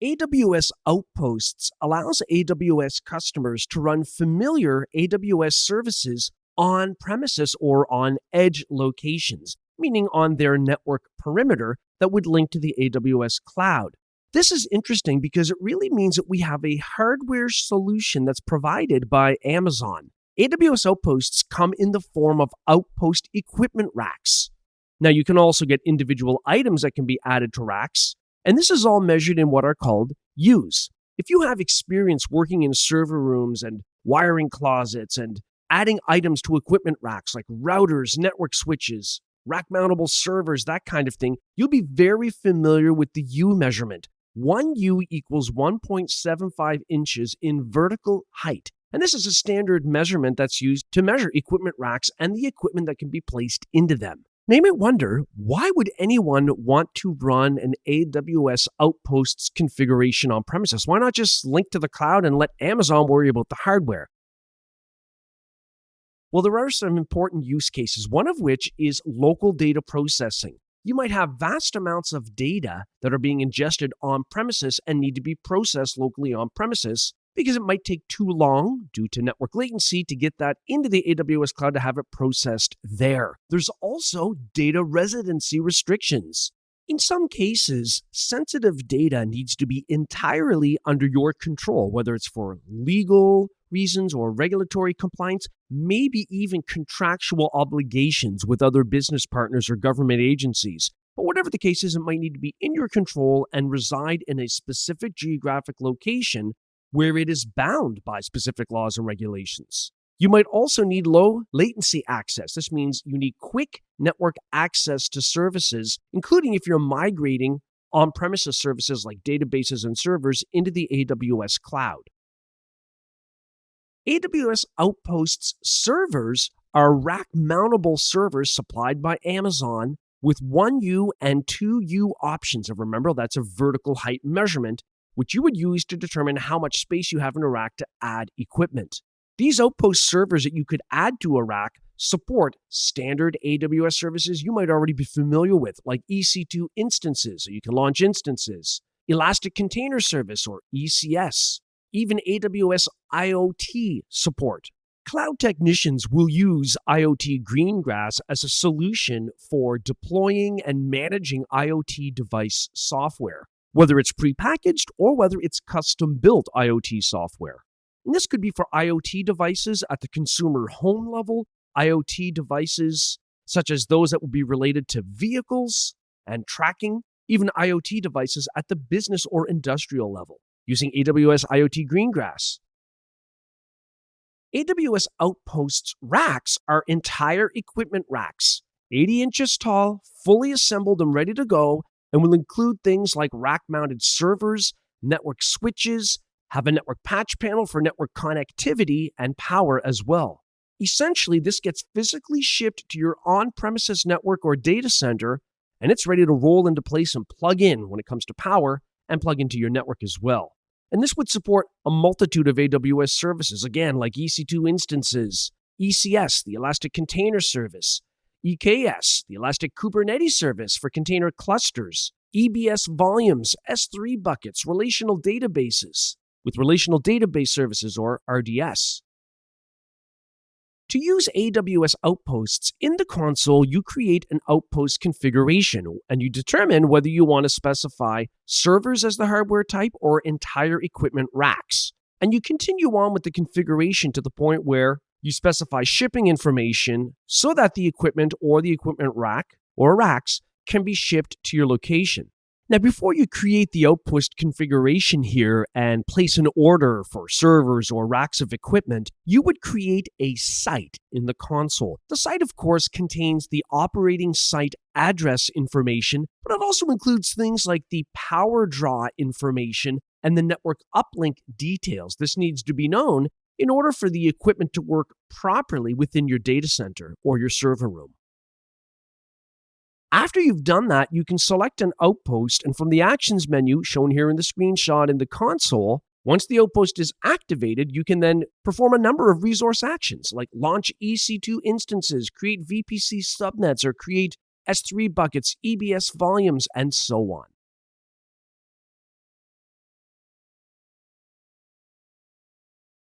AWS Outposts allows AWS customers to run familiar AWS services on premises or on edge locations, meaning on their network perimeter that would link to the AWS cloud. This is interesting because it really means that we have a hardware solution that's provided by Amazon. AWS Outposts come in the form of Outpost equipment racks. Now, you can also get individual items that can be added to racks, and this is all measured in what are called U's. If you have experience working in server rooms and wiring closets and adding items to equipment racks like routers, network switches, rack-mountable servers, that kind of thing, you'll be very familiar with the U measurement. 1 U equals 1.75 inches in vertical height. And this is a standard measurement that's used to measure equipment racks and the equipment that can be placed into them. Now you may wonder, why would anyone want to run an AWS Outposts configuration on premises? Why not just link to the cloud and let Amazon worry about the hardware? Well, there are some important use cases, one of which is local data processing. You might have vast amounts of data that are being ingested on premises and need to be processed locally on premises because it might take too long due to network latency to get that into the AWS cloud to have it processed there. There's also data residency restrictions. In some cases, sensitive data needs to be entirely under your control, whether it's for legal reasons or regulatory compliance, maybe even contractual obligations with other business partners or government agencies. But whatever the case is, it might need to be in your control and reside in a specific geographic location where it is bound by specific laws and regulations. You might also need low latency access. This means you need quick network access to services, including if you're migrating on-premises services like databases and servers into the AWS cloud. AWS Outposts servers are rack-mountable servers supplied by Amazon with 1U and 2U options. And remember, that's a vertical height measurement, which you would use to determine how much space you have in a rack to add equipment. These Outpost servers that you could add to a rack support standard AWS services you might already be familiar with, like EC2 instances, so you can launch instances, Elastic Container Service, or ECS, even AWS IoT support. Cloud technicians will use IoT Greengrass as a solution for deploying and managing IoT device software, whether it's prepackaged or whether it's custom-built IoT software. And this could be for IoT devices at the consumer home level, IoT devices such as those that will be related to vehicles and tracking, even IoT devices at the business or industrial level, using AWS IoT Greengrass. AWS Outposts racks are entire equipment racks, 80 inches tall, fully assembled and ready to go, and will include things like rack-mounted servers, network switches, have a network patch panel for network connectivity and power as well. Essentially, this gets physically shipped to your on-premises network or data center, and it's ready to roll into place and plug in when it comes to power and plug into your network as well. And this would support a multitude of AWS services, again, like EC2 instances, ECS, the Elastic Container Service, EKS, the Elastic Kubernetes Service for container clusters, EBS volumes, S3 buckets, relational databases, with relational database services or RDS. To use AWS Outposts in the console, you create an Outpost configuration and you determine whether you want to specify servers as the hardware type or entire equipment racks. And you continue on with the configuration to the point where you specify shipping information so that the equipment or the equipment rack or racks can be shipped to your location. Now, before you create the Outpost configuration here and place an order for servers or racks of equipment, you would create a site in the console. The site, of course, contains the operating site address information, but it also includes things like the power draw information and the network uplink details. This needs to be known in order for the equipment to work properly within your data center or your server room. After you've done that, you can select an outpost, and from the Actions menu shown here in the screenshot in the console, once the outpost is activated, you can then perform a number of resource actions like launch EC2 instances, create VPC subnets, or create S3 buckets, EBS volumes, and so on.